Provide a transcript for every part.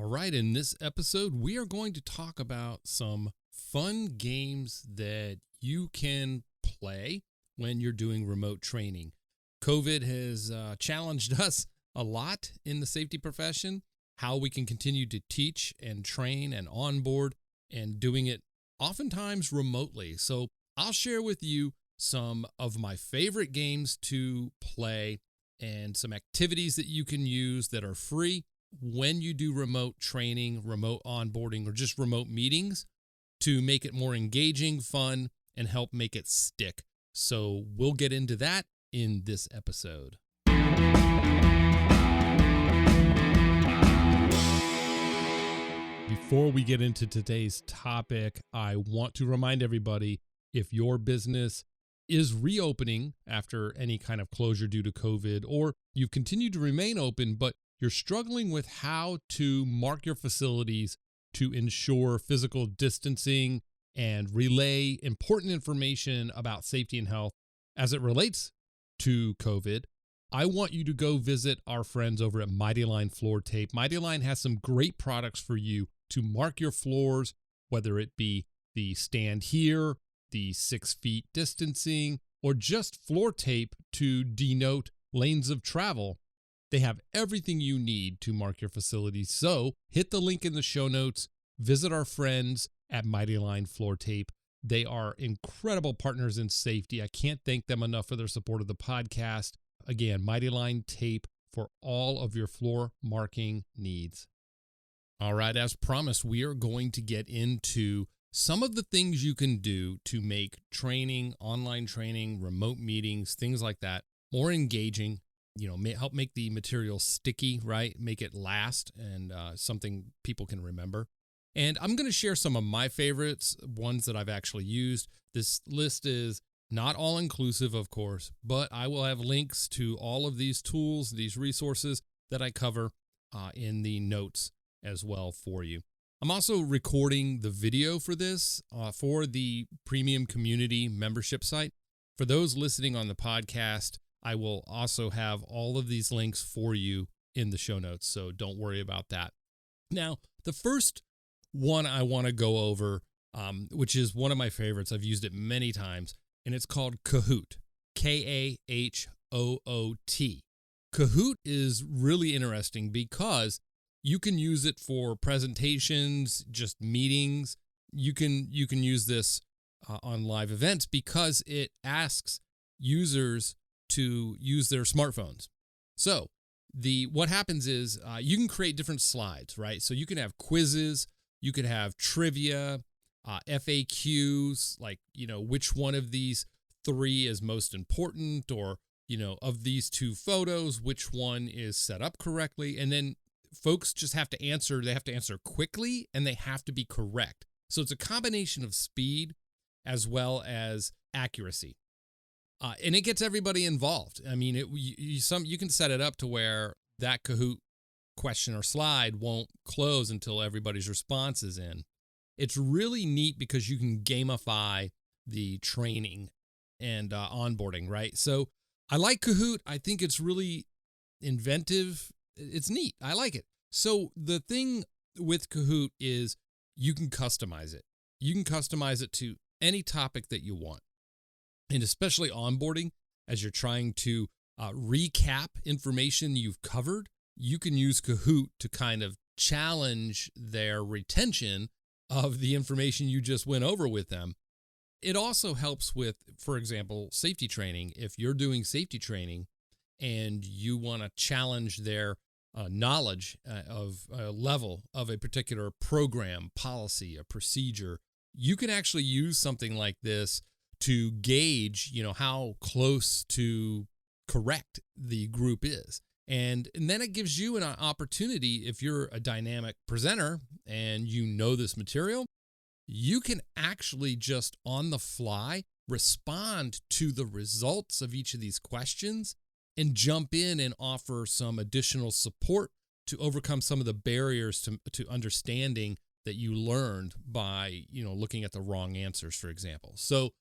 All right, in this episode, we are going to talk about some fun games that you can play when you're doing remote training. COVID has challenged us a lot in the safety profession, how we can continue to teach and train and onboard and doing it oftentimes remotely. So I'll share with you some of my favorite games to play and some activities that you can use that are free when you do remote training, remote onboarding, or just remote meetings to make it more engaging, fun, and help make it stick. So we'll get into that in this episode. Before we get into today's topic, I want to remind everybody, if your business is reopening after any kind of closure due to COVID, or you've continued to remain open, but you're struggling with how to mark your facilities to ensure physical distancing and relay important information about safety and health as it relates to COVID, I want you to go visit our friends over at MightyLine Floor Tape. MightyLine has some great products for you to mark your floors, whether it be the stand here, the 6 feet distancing, or just floor tape to denote lanes of travel. They have everything you need to mark your facility. So hit the link in the show notes. Visit our friends at MightyLine Floor Tape. They are incredible partners in safety. I can't thank them enough for their support of the podcast. Again, MightyLine Tape for all of your floor marking needs. All right, as promised, we are going to get into some of the things you can do to make training, online training, remote meetings, things like that, more engaging. Help make the material sticky, right? Make it last and something people can remember. And I'm going to share some of my favorites, ones that I've actually used. This list is not all inclusive, of course, but I will have links to all of these tools, these resources that I cover in the notes as well for you. I'm also recording the video for this for the premium community membership site. For those listening on the podcast, I will also have all of these links for you in the show notes, so don't worry about that. Now, the first one I want to go over, which is one of my favorites, I've used it many times, and it's called Kahoot, Kahoot. Kahoot is really interesting because you can use it for presentations, just meetings. You can use this on live events because it asks users to use their smartphones. So what happens is you can create different slides, right? So you can have quizzes, you could have trivia, FAQs, like, which one of these 3 is most important, or, of these 2 photos, which one is set up correctly. And then folks just have to answer. They have to answer quickly and they have to be correct. So it's a combination of speed as well as accuracy. And it gets everybody involved. I mean, you can set it up to where that Kahoot question or slide won't close until everybody's response is in. It's really neat because you can gamify the training and onboarding, right? So I like Kahoot. I think it's really inventive. It's neat. I like it. So the thing with Kahoot is you can customize it. You can customize it to any topic that you want. And especially onboarding, as you're trying to recap information you've covered, you can use Kahoot to kind of challenge their retention of the information you just went over with them. It also helps with, for example, safety training. If you're doing safety training and you want to challenge their knowledge of a level of a particular program, policy, a procedure, you can actually use something like this to gauge, how close to correct the group is. And then it gives you an opportunity, if you're a dynamic presenter and you know this material, you can actually just on the fly respond to the results of each of these questions and jump in and offer some additional support to overcome some of the barriers to understanding that you learned by, looking at the wrong answers, for example. So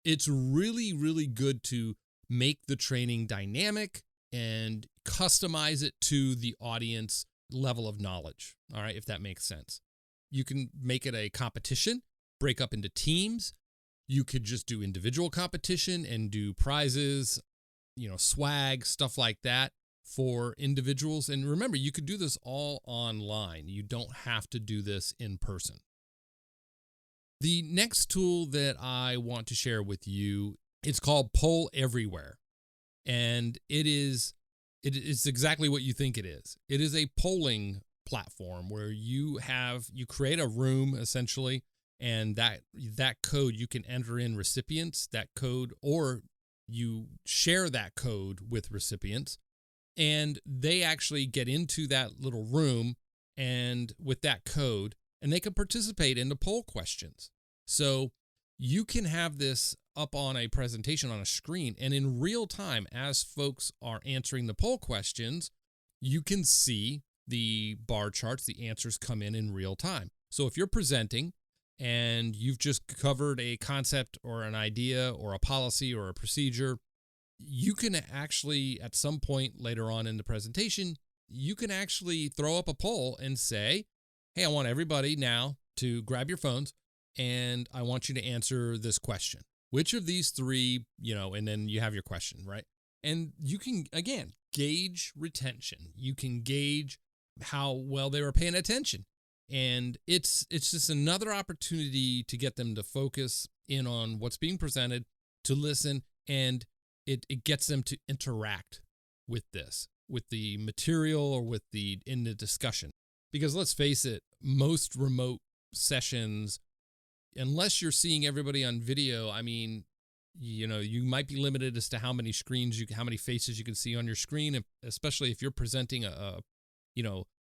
it's really, really good to make the training dynamic and customize it to the audience level of knowledge. All right, if that makes sense. You can make it a competition, break up into teams. You could just do individual competition and do prizes, swag, stuff like that for individuals. And remember, you could do this all online. You don't have to do this in person. The next tool that I want to share with you, it's called Poll Everywhere. And it is exactly what you think it is. It is a polling platform where you create a room essentially, and that code, you can enter in recipients, that code, or you share that code with recipients, and they actually get into that little room and with that code, and they can participate in the poll questions. So you can have this up on a presentation on a screen, and in real time, as folks are answering the poll questions, you can see the bar charts, the answers come in real time. So if you're presenting and you've just covered a concept or an idea or a policy or a procedure, you can actually, at some point later on in the presentation, you can actually throw up a poll and say, hey, I want everybody now to grab your phones and I want you to answer this question. Which of these three, and then you have your question, right? And you can, again, gauge retention. You can gauge how well they were paying attention. And it's just another opportunity to get them to focus in on what's being presented, to listen, and it gets them to interact with this, with the material or in the discussion. Because let's face it, most remote sessions, unless you're seeing everybody on video, I mean, you might be limited as to how many faces you can see on your screen, especially if you're presenting a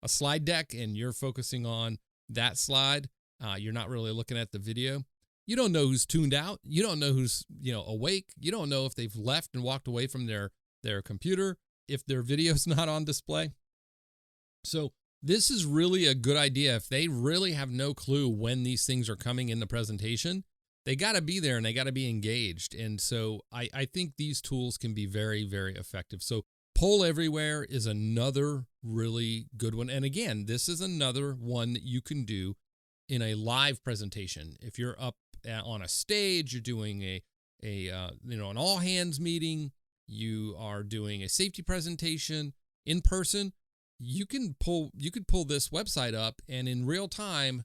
slide deck and you're focusing on that slide. You're not really looking at the video. You don't know who's tuned out. You don't know who's, awake. You don't know if they've left and walked away from their computer, if their video's not on display. So this is really a good idea. If they really have no clue when these things are coming in the presentation, they got to be there and they got to be engaged. And so I think these tools can be very, very effective. So Poll Everywhere is another really good one. And again, this is another one that you can do in a live presentation. If you're up on a stage, you're doing an all hands meeting, you are doing a safety presentation in person, you could pull this website up and in real time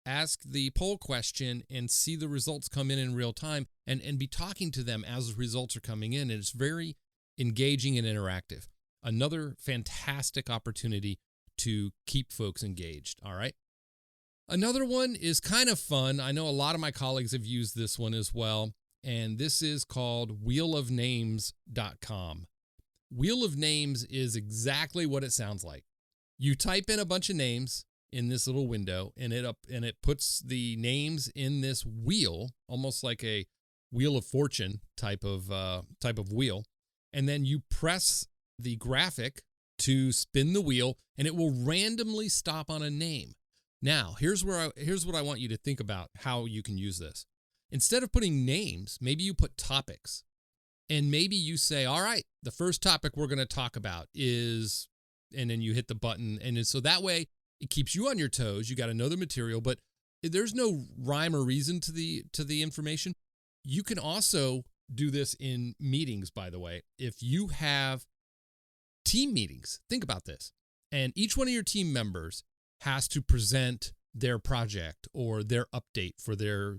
ask the poll question and see the results come in real time and be talking to them as the results are coming in. And it's very engaging and interactive. Another fantastic opportunity to keep folks engaged. All right. Another one is kind of fun. I know a lot of my colleagues have used this one as well. And this is called wheelofnames.com. Wheel of Names is exactly what it sounds like. You type in a bunch of names in this little window, and it puts the names in this wheel, almost like a Wheel of Fortune type of wheel. And then you press the graphic to spin the wheel, and it will randomly stop on a name. Now, here's what I want you to think about how you can use this. Instead of putting names, maybe you put topics. And maybe you say, all right, the first topic we're going to talk about is, and then you hit the button. And so that way it keeps you on your toes. You got to know the material, but there's no rhyme or reason to the information. You can also do this in meetings, by the way. If you have team meetings, think about this. And each one of your team members has to present their project or their update for their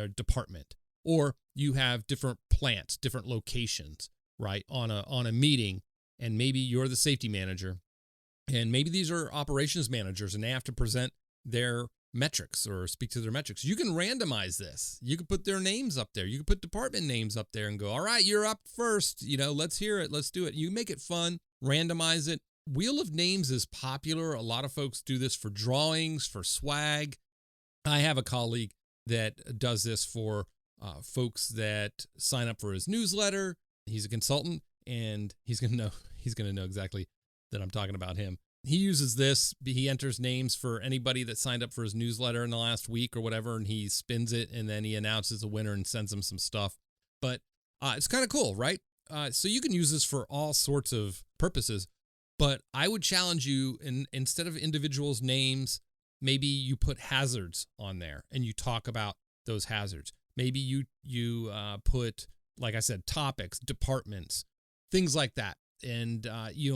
department. Or you have different plants, different locations, right, on a meeting, and maybe you're the safety manager, and maybe these are operations managers, and they have to present their metrics or speak to their metrics. You can randomize this. You can put their names up there. You can put department names up there and go, all right, you're up first. Let's hear it. Let's do it. You make it fun, randomize it. Wheel of Names is popular. A lot of folks do this for drawings, for swag. I have a colleague that does this for folks that sign up for his newsletter. He's a consultant, and he's gonna know exactly that I'm talking about him. He uses this. He enters names for anybody that signed up for his newsletter in the last week or whatever, and he spins it, and then he announces a winner and sends them some stuff. But it's kind of cool, right? So you can use this for all sorts of purposes. But I would challenge you, instead of individuals' names, maybe you put hazards on there and you talk about those hazards. Maybe you put, like I said, topics, departments, things like that. And,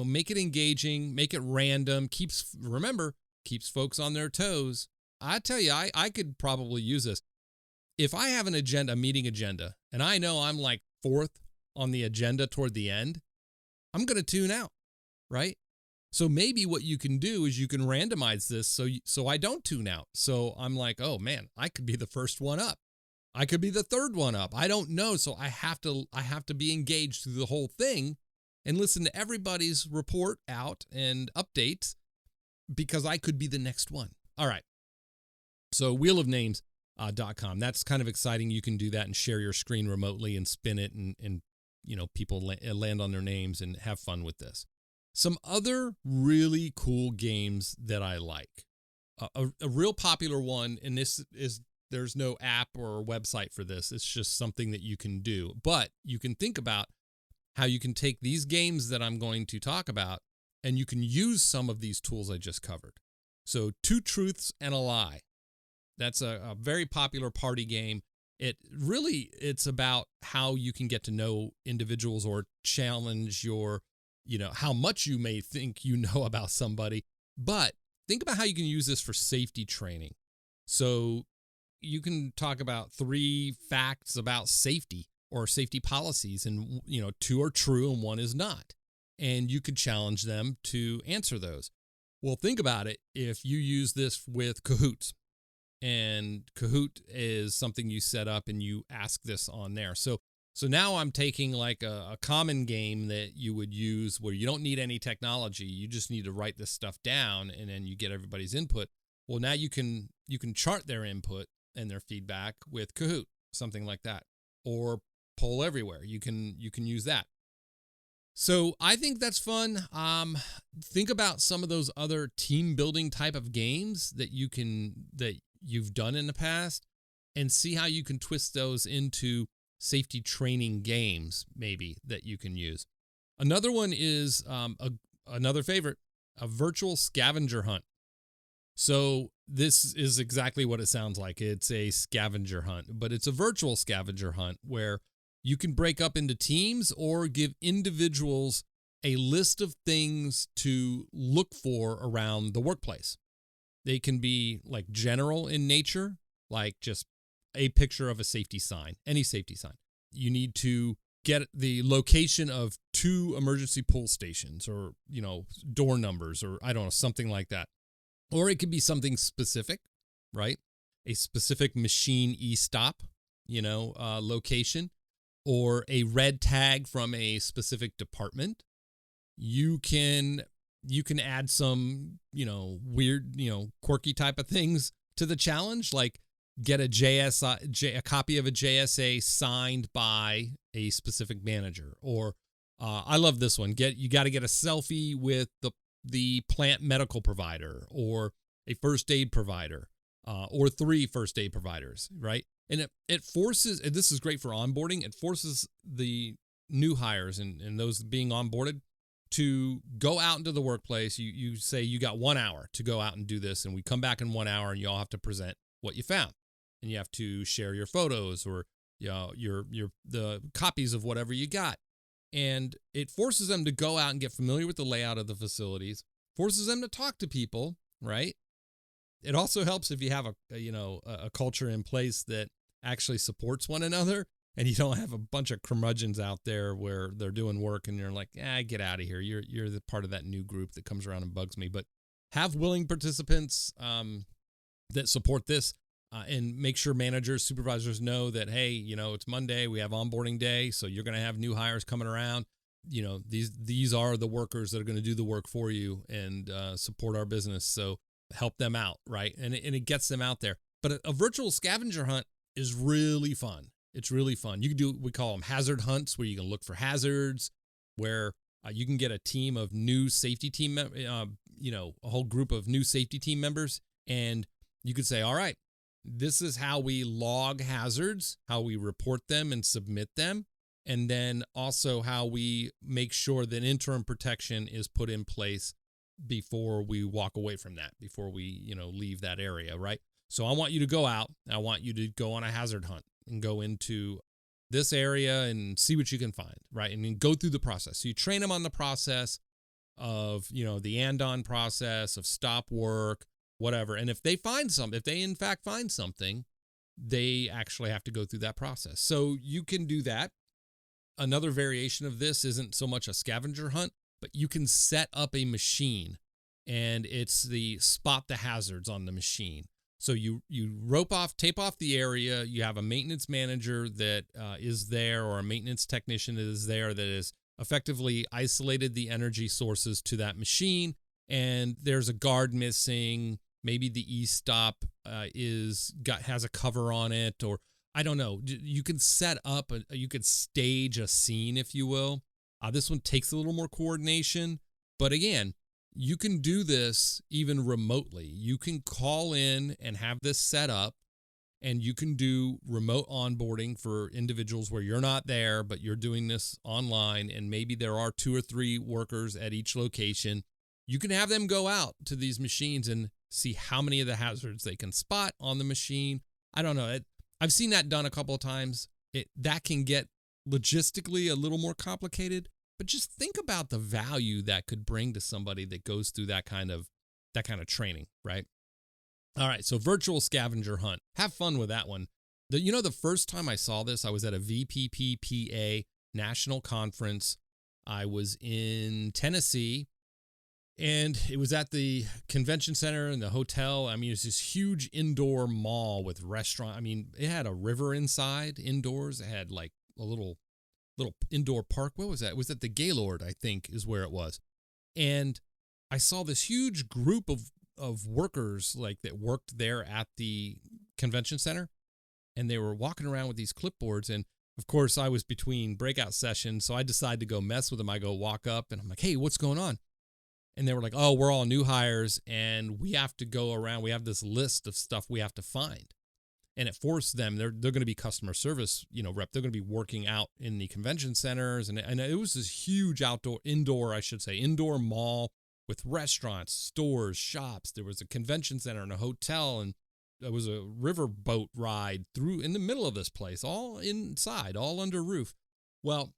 make it engaging, make it random, keeps folks on their toes. I tell you, I could probably use this. If I have a meeting agenda, and I know I'm like fourth on the agenda toward the end, I'm going to tune out, right? So maybe what you can do is you can randomize this so I don't tune out. So I'm like, oh man, I could be the first one up. I could be the third one up. I don't know. So I have to be engaged through the whole thing and listen to everybody's report out and updates, because I could be the next one. All right. So wheelofnames.com. That's kind of exciting. You can do that and share your screen remotely and spin it, and people land on their names and have fun with this. Some other really cool games that I like. A real popular one, and there's no app or website for this. It's just something that you can do. But you can think about how you can take these games that I'm going to talk about, and you can use some of these tools I just covered. So 2 Truths and a Lie. That's a very popular party game. It's about how you can get to know individuals or challenge how much you may think you know about somebody. But think about how you can use this for safety training. So you can talk about 3 facts about safety or safety policies, and 2 are true and 1 is not. And you could challenge them to answer those. Well, think about it if you use this with Kahoots. And Kahoot is something you set up and you ask this on there. So now I'm taking like a common game that you would use where you don't need any technology. You just need to write this stuff down, and then you get everybody's input. Well, now you can chart their input and their feedback with Kahoot, something like that, or Poll Everywhere. You can use that. So I think that's fun. Think about some of those other team building type of games that you've done in the past, and see how you can twist those into safety training games, maybe, that you can use. Another one is another favorite, a virtual scavenger hunt. So this is exactly what it sounds like. It's a scavenger hunt, but it's a virtual scavenger hunt where you can break up into teams or give individuals a list of things to look for around the workplace. They can be like general in nature, like just a picture of a safety sign, any safety sign. You need to get the location of 2 emergency pull stations, or, door numbers, or I don't know, something like that. Or it could be something specific, right? A specific machine e-stop, location, or a red tag from a specific department. You can add some, weird, quirky type of things to the challenge, like get a copy of a JSA signed by a specific manager. Or I love this one. You got to get a selfie with the plant medical provider, or a first aid provider, or 3 first aid providers, right? And it forces, and this is great for onboarding, it forces the new hires and those being onboarded to go out into the workplace. You say you got 1 hour to go out and do this, and we come back in 1 hour, and you all have to present what you found, and you have to share your photos or the copies of whatever you got. And it forces them to go out and get familiar with the layout of the facilities, forces them to talk to people, right? It also helps if you have a culture in place that actually supports one another, and you don't have a bunch of curmudgeons out there where they're doing work and you're like, get out of here. You're the part of that new group that comes around and bugs me. But have willing participants that support this, and make sure managers, supervisors know that, hey, it's Monday, we have onboarding day, so you're going to have new hires coming around. These are the workers that are going to do the work for you and support our business. So help them out, right? And it gets them out there. But a virtual scavenger hunt is really fun. It's really fun. You can do, we call them hazard hunts, where you can look for hazards, where you can get a team of new safety team, a whole group of new safety team members, and you could say, all right, this is how we log hazards, how we report them and submit them. and then also how we make sure that interim protection is put in place before we walk away from that, before we, leave that area, right? So I want you to go out. I want you to go on a hazard hunt and go into this area and see what you can find, right? And then go through the process. So you train them on the process of, the andon process of stop work, whatever. And if they in fact find something, they actually have to go through that process. So you can do that. Another variation of this isn't so much a scavenger hunt, but you can set up a machine, and it's the spot the hazards on the machine. So you tape off the area. You have a maintenance manager that is there, or a maintenance technician that is there, that is effectively isolated the energy sources to that machine. And there's a guard missing. Maybe the e-stop has a cover on it, or I don't know. You can set up, you could stage a scene, if you will. This one takes a little more coordination, but again, you can do this even remotely. You can call in and have this set up, and you can do remote onboarding for individuals where you're not there, but you're doing this online, and maybe there are 2 or 3 workers at each location. You can have them go out to these machines and see how many of the hazards they can spot on the machine. I don't know. I've seen that done a couple of times. That can get logistically a little more complicated, but just think about the value that could bring to somebody that goes through that kind of training, right? All right, so virtual scavenger hunt. Have fun with that one. The first time I saw this, I was at a VPPPA national conference. I was in Tennessee, and it was at the convention center and the hotel. I mean, it was this huge indoor mall with restaurant. I mean, it had a river inside indoors. It had like a little indoor park. What was that? It was at the Gaylord, I think, is where it was. And I saw this huge group of workers like that worked there at the convention center, and they were walking around with these clipboards. And of course, I was between breakout sessions, so I decided to go mess with them. I go walk up, and I'm like, "Hey, what's going on?" And they were like, "Oh, we're all new hires, and we have to go around. We have this list of stuff we have to find." And it forced them. They're going to be customer service, rep. They're going to be working out in the convention centers, and it was this huge indoor mall with restaurants, stores, shops. There was a convention center and a hotel, and there was a river boat ride through in the middle of this place, all inside, all under roof. Well,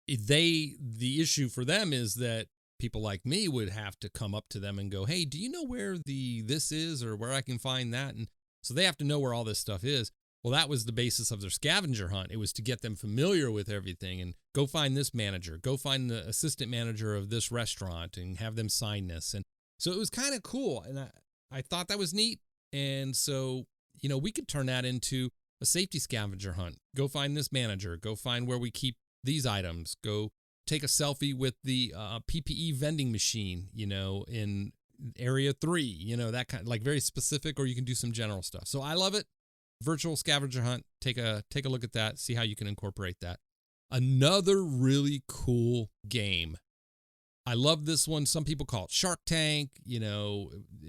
the issue for them is that people like me would have to come up to them and go, "Hey, do you know where this is, or where I can find that?" And so they have to know where all this stuff is. Well, that was the basis of their scavenger hunt. It was to get them familiar with everything, and go find this manager, go find the assistant manager of this restaurant, and have them sign this. And so it was kind of cool, and I thought that was neat. And so, we could turn that into a safety scavenger hunt. Go find this manager, go find where we keep these items, go take a selfie with the PPE vending machine, in area 3, that kind of, like, very specific, or you can do some general stuff. So I love it. Virtual scavenger hunt. Take a look at that. See how you can incorporate that. Another really cool game. I love this one. Some people call it Shark Tank,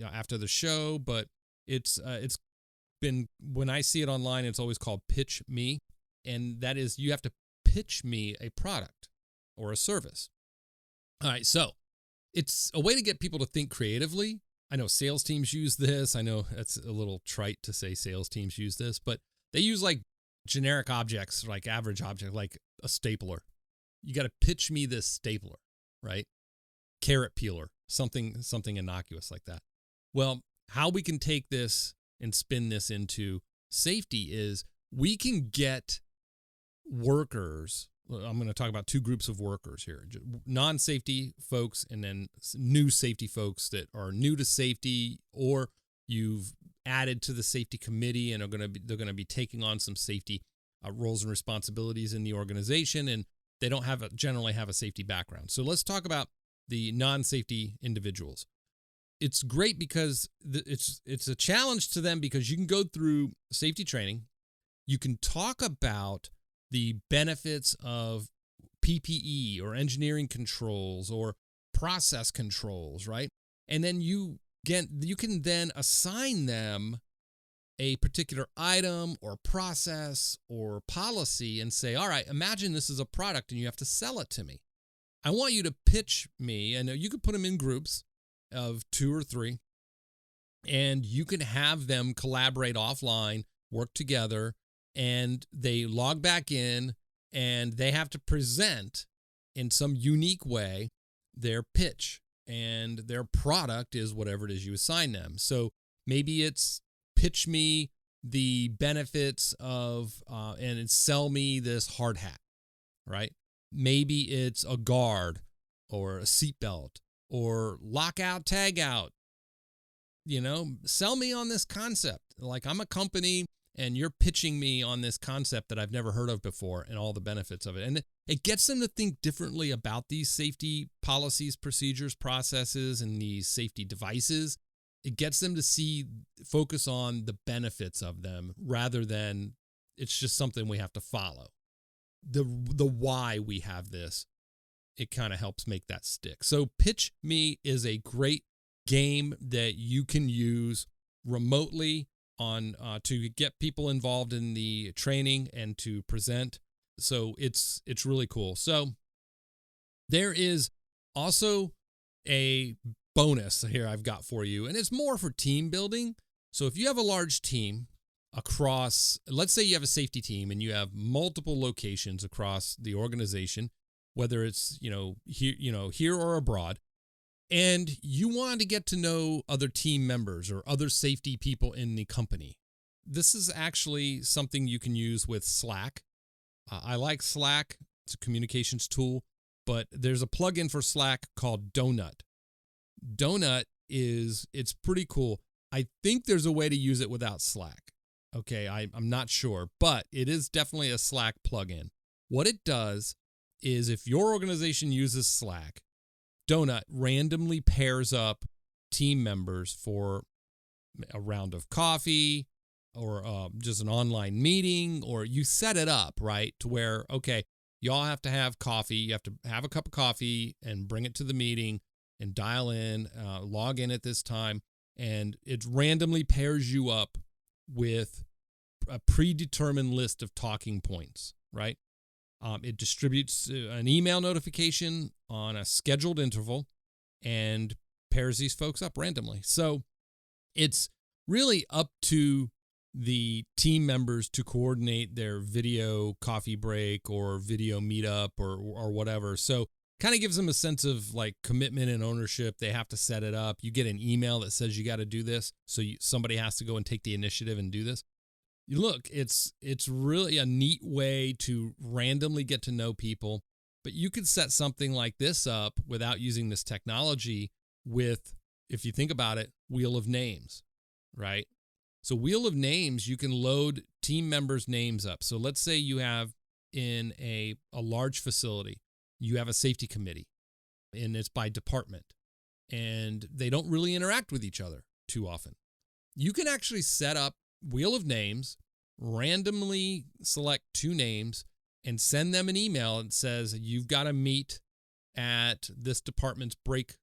after the show, but it's been, when I see it online, it's always called Pitch Me. And that is, you have to pitch me a product or a service. All right. So it's a way to get people to think creatively. I know sales teams use this. I know that's a little trite to say sales teams use this, but they use like generic objects, like average object, like a stapler. You got to pitch me this stapler, right? Carrot peeler, something innocuous like that. Well, how we can take this and spin this into safety is we can get workers. I'm going to talk about 2 groups of workers here, non-safety folks, and then new safety folks that are new to safety, or you've added to the safety committee and they're going to be taking on some safety roles and responsibilities in the organization, and they don't generally have a safety background. So let's talk about the non-safety individuals. It's great because it's a challenge to them, because you can go through safety training. You can talk about the benefits of PPE or engineering controls or process controls, right? And then you can then assign them a particular item or process or policy and say, all right, imagine this is a product and you have to sell it to me. I want you to pitch me, and you could put them in groups of 2 or 3, and you can have them collaborate offline, work together, and they log back in, and they have to present in some unique way their pitch, and their product is whatever it is you assign them. So maybe it's pitch me the benefits of, and sell me this hard hat, right? Maybe it's a guard or a seatbelt or lockout, tag out. Sell me on this concept. Like, I'm a company and you're pitching me on this concept that I've never heard of before and all the benefits of it. And it gets them to think differently about these safety policies, procedures, processes, and these safety devices. It gets them to focus on the benefits of them rather than it's just something we have to follow. The why we have this, it kind of helps make that stick. So Pitch Me is a great game that you can use remotely on to get people involved in the training and to present. So it's really cool. So there is also a bonus here I've got for you, and it's more for team building. So if you have a large team across, let's say you have a safety team and you have multiple locations across the organization, whether it's here or abroad, and you want to get to know other team members or other safety people in the company. This is actually something you can use with Slack. I like Slack. It's a communications tool, but there's a plugin for Slack called Donut. Donut it's pretty cool. I think there's a way to use it without Slack. Okay, I'm not sure, but it is definitely a Slack plugin. What it does is if your organization uses Slack, Donut randomly pairs up team members for a round of coffee or just an online meeting, or you set it up, right, to where, okay, y'all have to have coffee. You have to have a cup of coffee and bring it to the meeting and dial in, log in at this time, and it randomly pairs you up with a predetermined list of talking points, right? It distributes an email notification on a scheduled interval and pairs these folks up randomly. So it's really up to the team members to coordinate their video coffee break or video meetup or whatever. So kind of gives them a sense of like commitment and ownership. They have to set it up. You get an email that says you got to do this. So somebody has to go and take the initiative and do this. Look, it's really a neat way to randomly get to know people, but you could set something like this up without using this technology with, if you think about it, Wheel of Names, right? So Wheel of Names, you can load team members' names up. So let's say you have in a large facility, you have a safety committee, and it's by department, and they don't really interact with each other too often. You can actually set up Wheel of Names, randomly select 2 names, and send them an email that says, you've got to meet at this department's break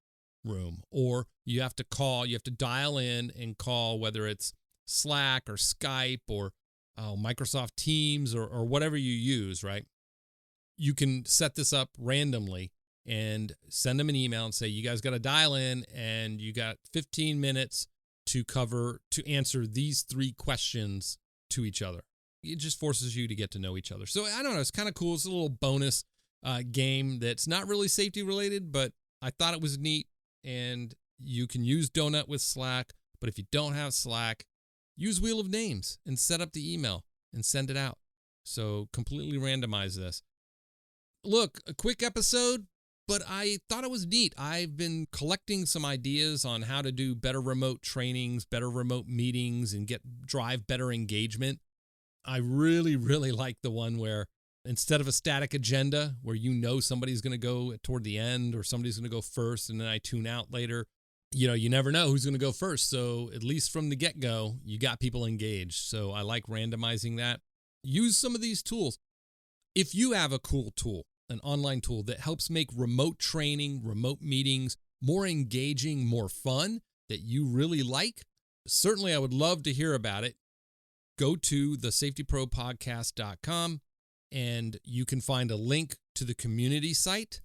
room, or you have to dial in and call, whether it's Slack or Skype or Microsoft Teams or whatever you use, right? You can set this up randomly and send them an email and say, you guys got to dial in and you got 15 minutes to answer these 3 questions to each other. It just forces you to get to know each other. So I don't know, it's kind of cool. It's a little bonus game that's not really safety related, but I thought it was neat. And you can use Donut with Slack, but if you don't have Slack, use Wheel of Names and set up the email and send it out. So completely randomize this. Look, a quick episode, but I thought it was neat. I've been collecting some ideas on how to do better remote trainings, better remote meetings, and drive better engagement. I really, really like the one where instead of a static agenda where somebody's going to go toward the end or somebody's going to go first and then I tune out later, you never know who's going to go first. So at least from the get-go, you got people engaged. So I like randomizing that. Use some of these tools. If you have a cool tool, an online tool that helps make remote training, remote meetings more engaging, more fun, that you really like, certainly I would love to hear about it. go to thesafetypropodcast.com and you can find a link to the community site.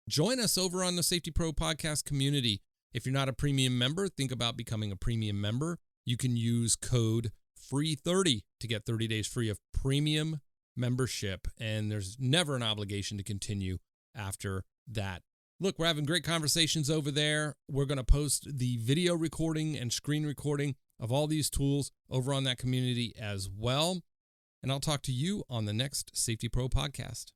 Join us over on the Safety Pro Podcast community. If you're not a premium member, think about becoming a premium member. You can use code FREE30 to get 30 days free of premium membership, and there's never an obligation to continue after that. Look, we're having great conversations over there. We're going to post the video recording and screen recording of all these tools over on that community as well. And I'll talk to you on the next Safety Pro Podcast.